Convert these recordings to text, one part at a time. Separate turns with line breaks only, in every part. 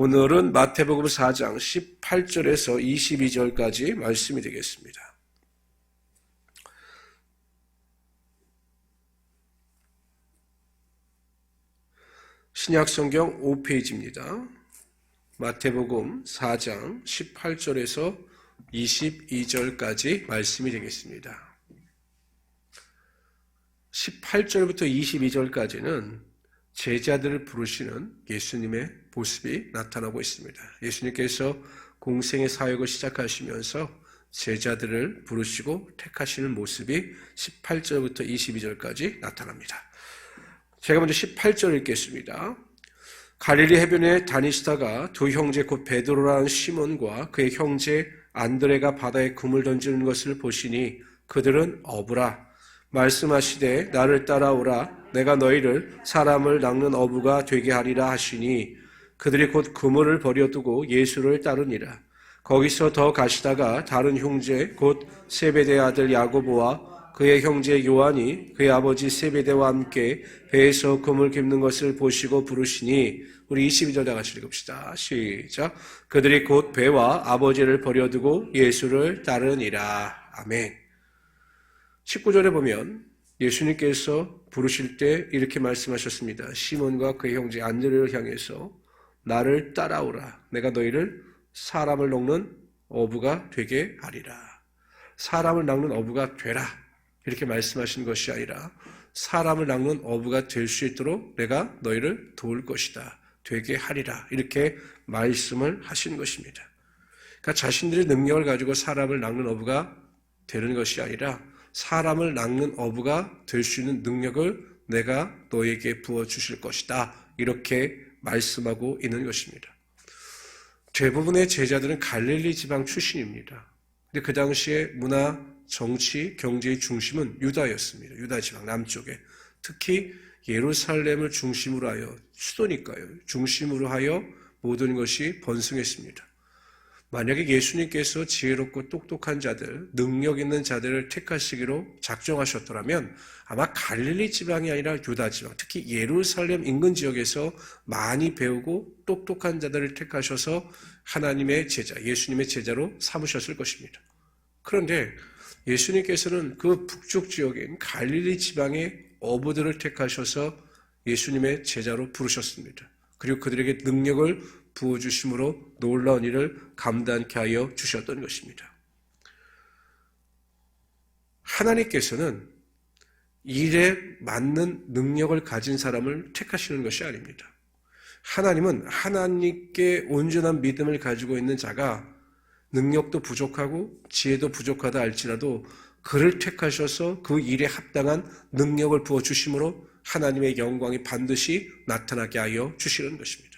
오늘은 마태복음 4장 18절에서 22절까지 말씀이 되겠습니다. 신약성경 5페이지입니다. 마태복음 4장 18절에서 22절까지 말씀이 되겠습니다. 18절부터 22절까지는 제자들을 부르시는 예수님의 모습이 나타나고 있습니다. 예수님께서 공생의 사역을 시작하시면서 제자들을 부르시고 택하시는 모습이 18절부터 22절까지 나타납니다. 제가 먼저 18절 읽겠습니다. 갈릴리 해변에 다니시다가 두 형제 곧 베드로라는 시몬과 그의 형제 안드레가 바다에 그물 던지는 것을 보시니 그들은 어부라. 말씀하시되 나를 따라오라. 내가 너희를 사람을 낚는 어부가 되게 하리라 하시니 그들이 곧 그물을 버려두고 예수를 따르니라. 거기서 더 가시다가 다른 형제 곧 세베대의 아들 야고보와 그의 형제 요한이 그의 아버지 세베대와 함께 배에서 그물 깁는 것을 보시고 부르시니, 우리 22절 다 같이 읽읍시다. 시작. 그들이 곧 배와 아버지를 버려두고 예수를 따르니라. 아멘. 19절에 보면 예수님께서 부르실 때 이렇게 말씀하셨습니다. 시몬과 그의 형제 안드레를 향해서 나를 따라오라. 내가 너희를 사람을 낚는 어부가 되게 하리라. 사람을 낚는 어부가 되라. 이렇게 말씀하신 것이 아니라 사람을 낚는 어부가 될 수 있도록 내가 너희를 도울 것이다. 되게 하리라. 이렇게 말씀을 하신 것입니다. 그러니까 자신들의 능력을 가지고 사람을 낚는 어부가 되는 것이 아니라 사람을 낚는 어부가 될 수 있는 능력을 내가 너에게 부어주실 것이다. 이렇게 말씀하고 있는 것입니다. 대부분의 제자들은 갈릴리 지방 출신입니다. 근데 그 당시에 문화, 정치, 경제의 중심은 유다였습니다. 유다 지방 남쪽에. 특히 예루살렘을 중심으로 하여, 수도니까요. 중심으로 하여 모든 것이 번성했습니다. 만약에 예수님께서 지혜롭고 똑똑한 자들, 능력 있는 자들을 택하시기로 작정하셨더라면 아마 갈릴리 지방이 아니라 유다 지방, 특히 예루살렘 인근 지역에서 많이 배우고 똑똑한 자들을 택하셔서 하나님의 제자, 예수님의 제자로 삼으셨을 것입니다. 그런데 예수님께서는 그 북쪽 지역인 갈릴리 지방의 어부들을 택하셔서 예수님의 제자로 부르셨습니다. 그리고 그들에게 능력을 부어주심으로 놀라운 일을 감당케 하여 주셨던 것입니다. 하나님께서는 일에 맞는 능력을 가진 사람을 택하시는 것이 아닙니다. 하나님은 하나님께 온전한 믿음을 가지고 있는 자가 능력도 부족하고 지혜도 부족하다 할지라도 그를 택하셔서 그 일에 합당한 능력을 부어주심으로 하나님의 영광이 반드시 나타나게 하여 주시는 것입니다.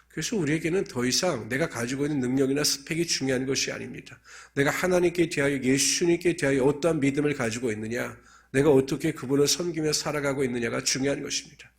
그래서 우리에게는 더 이상 내가 가지고 있는 능력이나 스펙이 중요한 것이 아닙니다. 내가 하나님께 대하여, 예수님께 대하여 어떠한 믿음을 가지고 있느냐, 내가 어떻게 그분을 섬기며 살아가고 있느냐가 중요한 것입니다.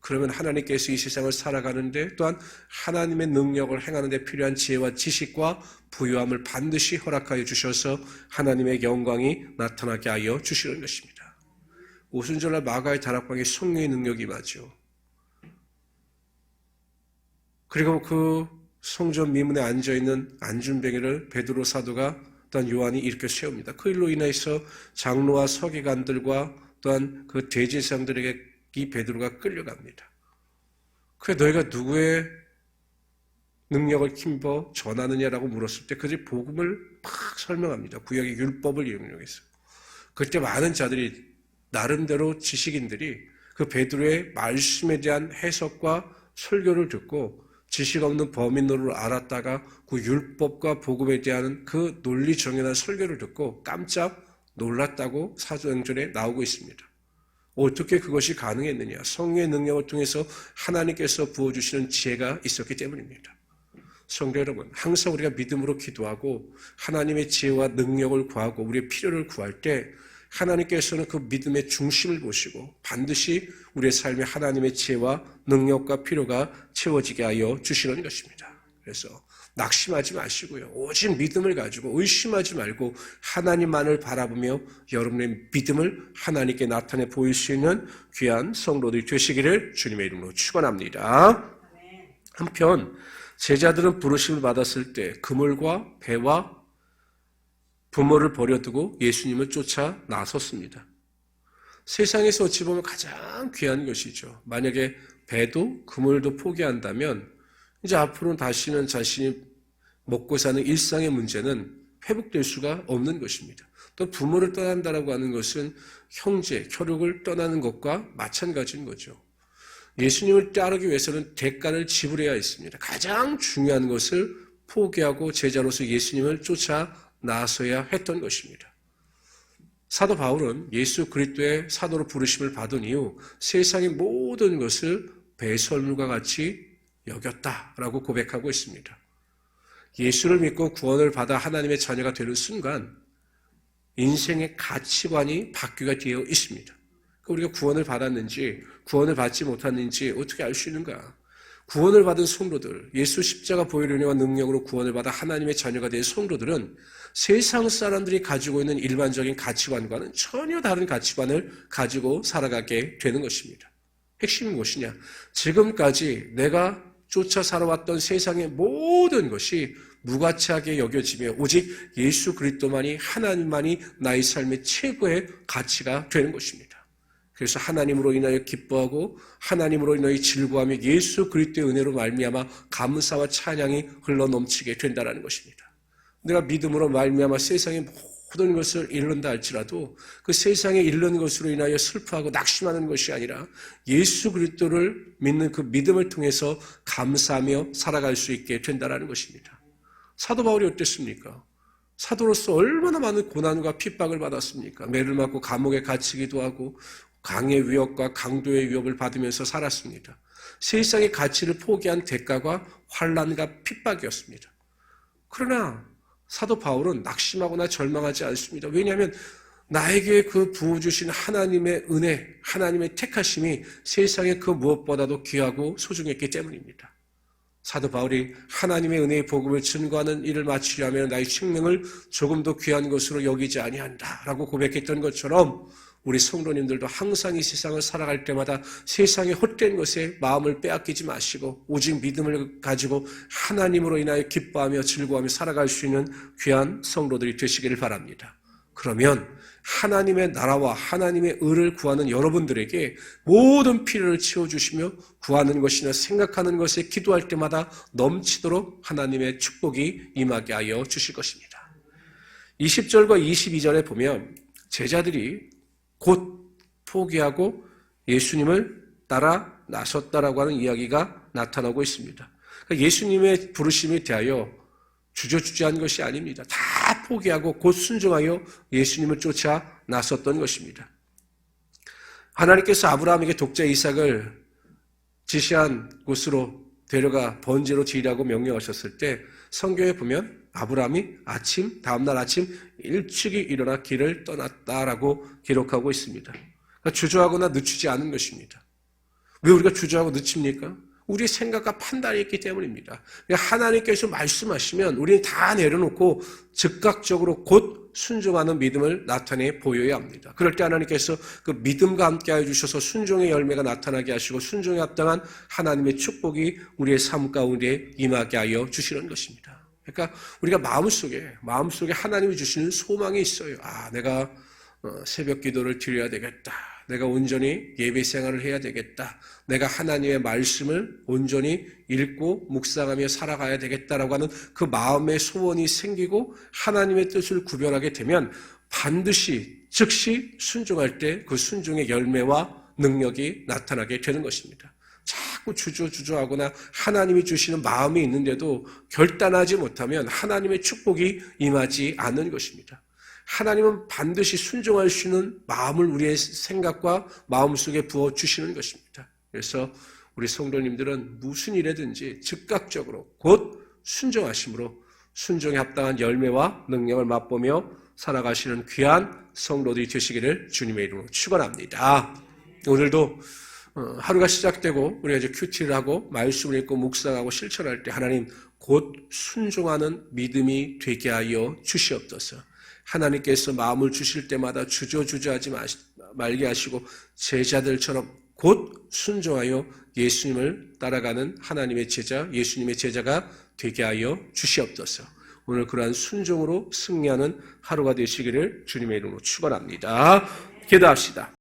그러면 하나님께서 이 세상을 살아가는데 또한 하나님의 능력을 행하는 데 필요한 지혜와 지식과 부유함을 반드시 허락하여 주셔서 하나님의 영광이 나타나게 하여 주시는 것입니다. 오순절날 마가의 다락방에 성령의 능력이 임하죠. 그리고 그 성전 미문에 앉아있는 안준뱅이를 베드로 사도가 또한 요한이 이렇게 세웁니다. 그 일로 인해서 장로와 서기관들과 또한 그 대제사장들에게 이 베드로가 끌려갑니다. 그래 너희가 누구의 능력을 힘입어 전하느냐라고 물었을 때 그들이 복음을 막 설명합니다. 구약의 율법을 이용해서. 그때 많은 자들이 나름대로 지식인들이 그 베드로의 말씀에 대한 해석과 설교를 듣고 지식 없는 범인으로 알았다가 그 율법과 복음에 대한 그 논리 정연한 설교를 듣고 깜짝 놀랐다고 사도행전에 나오고 있습니다. 어떻게 그것이 가능했느냐? 성령의 능력을 통해서 하나님께서 부어주시는 지혜가 있었기 때문입니다. 성도 여러분, 항상 우리가 믿음으로 기도하고 하나님의 지혜와 능력을 구하고 우리의 필요를 구할 때 하나님께서는 그 믿음의 중심을 보시고 반드시 우리의 삶에 하나님의 지혜와 능력과 필요가 채워지게 하여 주시는 것입니다. 그래서 낙심하지 마시고요. 오직 믿음을 가지고 의심하지 말고 하나님만을 바라보며 여러분의 믿음을 하나님께 나타내 보일 수 있는 귀한 성도들이 되시기를 주님의 이름으로 축원합니다. 한편 제자들은 부르심을 받았을 때 그물과 배와 부모를 버려두고 예수님을 쫓아 나섰습니다. 세상에서 어찌 보면 가장 귀한 것이죠. 만약에 배도 그물도 포기한다면 이제 앞으로는 다시는 자신이 먹고 사는 일상의 문제는 회복될 수가 없는 것입니다. 또 부모를 떠난다라고 하는 것은 형제, 혈육을 떠나는 것과 마찬가지인 거죠. 예수님을 따르기 위해서는 대가를 지불해야 했습니다. 가장 중요한 것을 포기하고 제자로서 예수님을 쫓아 나서야 했던 것입니다. 사도 바울은 예수 그리스도의 사도로 부르심을 받은 이후 세상의 모든 것을 배설물과 같이 여겼다라고 고백하고 있습니다. 예수를 믿고 구원을 받아 하나님의 자녀가 되는 순간 인생의 가치관이 바뀌게 되어 있습니다. 우리가 구원을 받았는지 구원을 받지 못했는지 어떻게 알 수 있는가? 구원을 받은 성도들, 예수 십자가 보혈 은혜와 능력으로 구원을 받아 하나님의 자녀가 된 성도들은 세상 사람들이 가지고 있는 일반적인 가치관과는 전혀 다른 가치관을 가지고 살아가게 되는 것입니다. 핵심은 무엇이냐? 지금까지 내가 쫓아 살아왔던 세상의 모든 것이 무가치하게 여겨지며 오직 예수 그리스도만이 하나님만이 나의 삶의 최고의 가치가 되는 것입니다. 그래서 하나님으로 인하여 기뻐하고 하나님으로 인하여 즐거워하며 예수 그리스도의 은혜로 말미암아 감사와 찬양이 흘러넘치게 된다는 것입니다. 내가 믿음으로 말미암아 세상의 모든 것을 잃는다 할지라도 그 세상에 잃는 것으로 인하여 슬퍼하고 낙심하는 것이 아니라 예수 그리스도를 믿는 그 믿음을 통해서 감사하며 살아갈 수 있게 된다는 것입니다. 사도 바울이 어땠습니까? 사도로서 얼마나 많은 고난과 핍박을 받았습니까? 매를 맞고 감옥에 갇히기도 하고 강의 위협과 강도의 위협을 받으면서 살았습니다. 세상의 가치를 포기한 대가가 환난과 핍박이었습니다. 그러나 사도 바울은 낙심하거나 절망하지 않습니다. 왜냐하면 나에게 그 부어주신 하나님의 은혜, 하나님의 택하심이 세상의 그 무엇보다도 귀하고 소중했기 때문입니다. 사도 바울이 하나님의 은혜의 복음을 증거하는 일을 마치려면 나의 생명을 조금도 귀한 것으로 여기지 아니한다라고 고백했던 것처럼 우리 성도님들도 항상 이 세상을 살아갈 때마다 세상의 헛된 것에 마음을 빼앗기지 마시고 오직 믿음을 가지고 하나님으로 인하여 기뻐하며 즐거워하며 살아갈 수 있는 귀한 성도들이 되시기를 바랍니다. 그러면 하나님의 나라와 하나님의 의를 구하는 여러분들에게 모든 필요를 채워주시며 구하는 것이나 생각하는 것에 기도할 때마다 넘치도록 하나님의 축복이 임하게 하여 주실 것입니다. 20절과 22절에 보면 제자들이 곧 포기하고 예수님을 따라 나섰다라고 하는 이야기가 나타나고 있습니다. 그러니까 예수님의 부르심에 대하여 주저주저한 것이 아닙니다. 다 포기하고 곧 순종하여 예수님을 쫓아 나섰던 것입니다. 하나님께서 아브라함에게 독자 이삭을 지시한 곳으로 데려가 번제로 드리라고 명령하셨을 때 성경에 보면 아브라함이 다음날 아침 일찍이 일어나 길을 떠났다라고 기록하고 있습니다. 그러니까 주저하거나 늦추지 않은 것입니다. 왜 우리가 주저하고 늦춥니까? 우리의 생각과 판단이 있기 때문입니다. 하나님께서 말씀하시면 우리는 다 내려놓고 즉각적으로 곧 순종하는 믿음을 나타내 보여야 합니다. 그럴 때 하나님께서 그 믿음과 함께 해주셔서 순종의 열매가 나타나게 하시고 순종에 합당한 하나님의 축복이 우리의 삶 가운데 임하게 하여 주시는 것입니다. 그러니까 우리가 마음속에 하나님이 주시는 소망이 있어요. 내가 새벽 기도를 드려야 되겠다. 내가 온전히 예배 생활을 해야 되겠다. 내가 하나님의 말씀을 온전히 읽고 묵상하며 살아가야 되겠다라고 하는 그 마음의 소원이 생기고 하나님의 뜻을 구별하게 되면 반드시 즉시 순종할 때 그 순종의 열매와 능력이 나타나게 되는 것입니다. 자꾸 주저하거나 하나님이 주시는 마음이 있는데도 결단하지 못하면 하나님의 축복이 임하지 않는 것입니다. 하나님은 반드시 순종할 수 있는 마음을 우리의 생각과 마음속에 부어주시는 것입니다. 그래서 우리 성도님들은 무슨 일이든지 즉각적으로 곧 순종하심으로 순종에 합당한 열매와 능력을 맛보며 살아가시는 귀한 성도들이 되시기를 주님의 이름으로 축원합니다. 오늘도 하루가 시작되고 우리가 이제 큐티를 하고 말씀을 읽고 묵상하고 실천할 때 하나님 곧 순종하는 믿음이 되게 하여 주시옵소서. 하나님께서 마음을 주실 때마다 주저주저하지 말게 하시고 제자들처럼 곧 순종하여 예수님을 따라가는 하나님의 제자, 예수님의 제자가 되게 하여 주시옵소서. 오늘 그러한 순종으로 승리하는 하루가 되시기를 주님의 이름으로 축원합니다. 기도합시다.